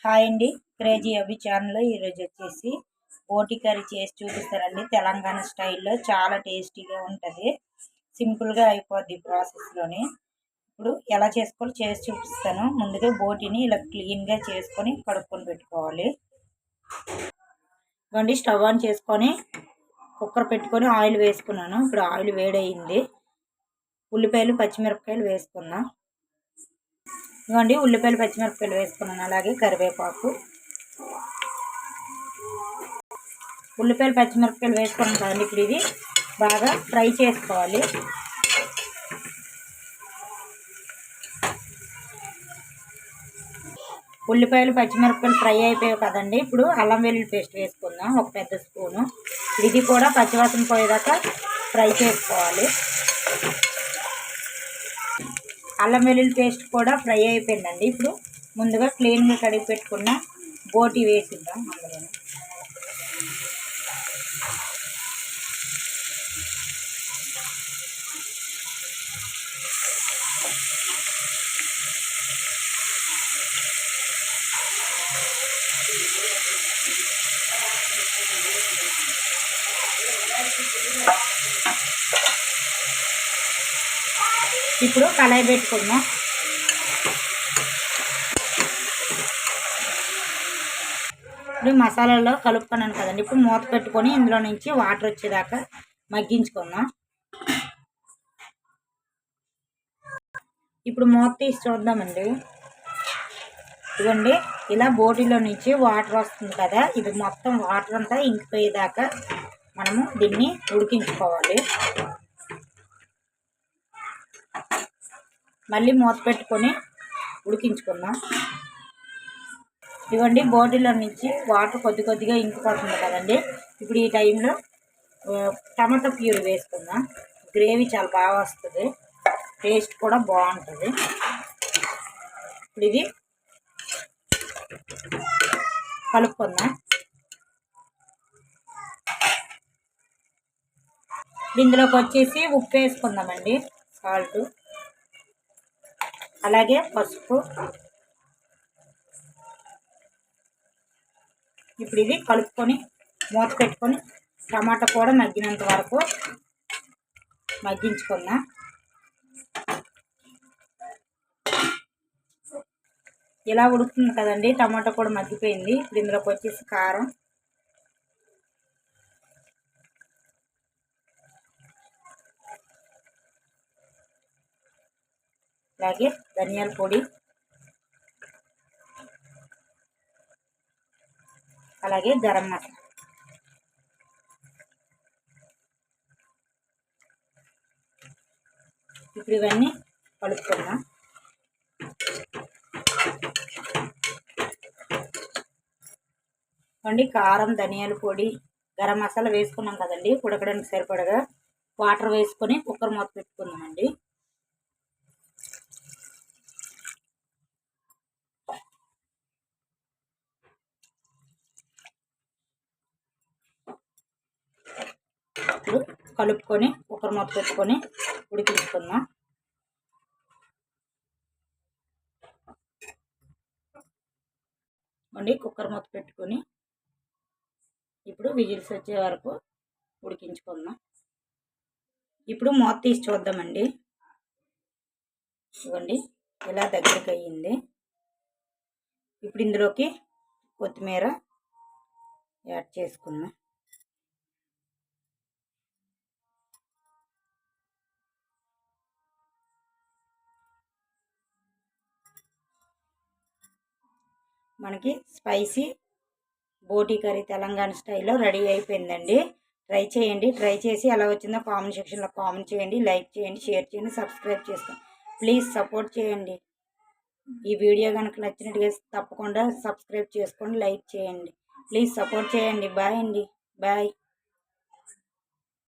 Hi అండి, crazy అభి ఛానల్లో ఈరోజు వచ్చేసి బోటి కర్రీ చేసి చూపిస్తారండి. తెలంగాణ స్టైల్లో చాలా టేస్టీగా ఉంటుంది. సింపుల్గా అయిపోద్ది ప్రాసెస్లోని. ఇప్పుడు ఎలా చేసుకోవాలో చేసి చూపిస్తాను. ముందుగా బోటిని ఇలా క్లీన్గా చేసుకొని కడుక్కొని పెట్టుకోవాలి. ఇవ్వండి, స్టవ్ ఆన్ చేసుకొని కుక్కర్ పెట్టుకొని ఆయిల్ వేసుకున్నాను. ఇప్పుడు ఆయిల్ వేడయింది. ఉల్లిపాయలు పచ్చిమిరపకాయలు వేసుకుందాం. ఇవ్వండి, ఉల్లిపాయలు పచ్చిమిరపకాయలు వేసుకున్నాను. అలాగే కరివేపాకు. ఉల్లిపాయలు పచ్చిమిరపకాయలు వేసుకున్నాం కదండి. ఇప్పుడు ఇది బాగా ఫ్రై చేసుకోవాలి. ఉల్లిపాయలు పచ్చిమిరపకాయలు ఫ్రై అయిపోయాయి కదండి. ఇప్పుడు అల్లం వెల్లుల్లి పేస్ట్ వేసుకుందాం, ఒక పెద్ద స్పూను. ఇది కూడా పచ్చివాసన పోయేదాకా ఫ్రై చేసుకోవాలి. అల్లం వెల్లుల్లి పేస్ట్ కూడా ఫ్రై అయిపోయిందండి. ఇప్పుడు ముందుగా క్లీన్గా కడిగి పెట్టుకున్న బోటి వేసిద్దాం అందులో. ఇప్పుడు కళాయి పెట్టుకుందాం. ఇప్పుడు మసాలాలో కలుపుకున్నాను కదండి. ఇప్పుడు మూత పెట్టుకొని ఇందులో నుంచి వాటర్ వచ్చేదాకా మగ్గించుకుందాం. ఇప్పుడు మూత తీసి చూద్దామండి. ఇదిగోండి, ఇలా బోటిలో నుంచి వాటర్ వస్తుంది కదా. ఇది మొత్తం వాటర్ అంతా ఇంకిపోయేదాకా మనము దీన్ని ఉడికించుకోవాలి. మళ్ళీ మూత పెట్టుకొని ఉడికించుకుందాం. ఇవ్వండి, బోటిలో నుంచి వాటర్ కొద్దిగా ఇంకిపోతుంది కదండి. ఇప్పుడు ఈ టైంలో టమాటో ప్యూరీ వేసుకుందాం. గ్రేవీ చాలా బాగా వస్తుంది, టేస్ట్ కూడా బాగుంటుంది. ఇప్పుడు ఇది కలుపుకుందాం. ఇందులోకి వచ్చేసి ఉప్పు వేసుకుందామండి, సాల్ట్, అలాగే పసుపు. ఇప్పుడు ఇది కలుపుకొని మూత పెట్టుకొని టమాటా కూడా మగ్గినంత వరకు మగ్గించుకుందాం. ఇలా ఉడుకుతుంది కదండి, టమాటా కూడా మగ్గిపోయింది. ఇప్పుడు ఇందులోకి వచ్చేసి కారం, అలాగే ధనియాల పొడి, అలాగే గరం మసాలా. ఇప్పుడు ఇవన్నీ కలుపుకుందాం. అండి, కారం, ధనియాల పొడి, గరం మసాలా వేసుకున్నాం కదండి. ఉడకడానికి సరిపడగా వాటర్ వేసుకొని కుక్కర్ మూత పెట్టుకుందామండి. ఇప్పుడు కలుపుకొని కుక్కర్ మూత పెట్టుకొని ఉడికించుకుందాం. అండి, కుక్కర్ మూత పెట్టుకొని ఇప్పుడు విజిల్స్ వచ్చే వరకు ఉడికించుకుందాం. ఇప్పుడు మూత తీసి చూద్దామండి. ఇవ్వండి, ఇలా దగ్గరికి అయ్యింది. ఇప్పుడు ఇందులోకి కొత్తిమీర యాడ్ చేసుకుందాం. మనకి స్పైసీ బోటి కర్రీ తెలంగాణ స్టైల్లో రెడీ అయిపోయిందండి. ట్రై చేయండి. ట్రై చేసి ఎలా వచ్చిందో కామెంట్ సెక్షన్లో కామెంట్ చేయండి. లైక్ చేయండి, షేర్ చేయండి, సబ్స్క్రైబ్ చేసుకోండి. ప్లీజ్ సపోర్ట్ చేయండి. ఈ వీడియో కనుక నచ్చినట్టుగా తప్పకుండా సబ్స్క్రైబ్ చేసుకోండి, లైక్ చేయండి. ప్లీజ్ సపోర్ట్ చేయండి. బాయ్ అండి, బాయ్.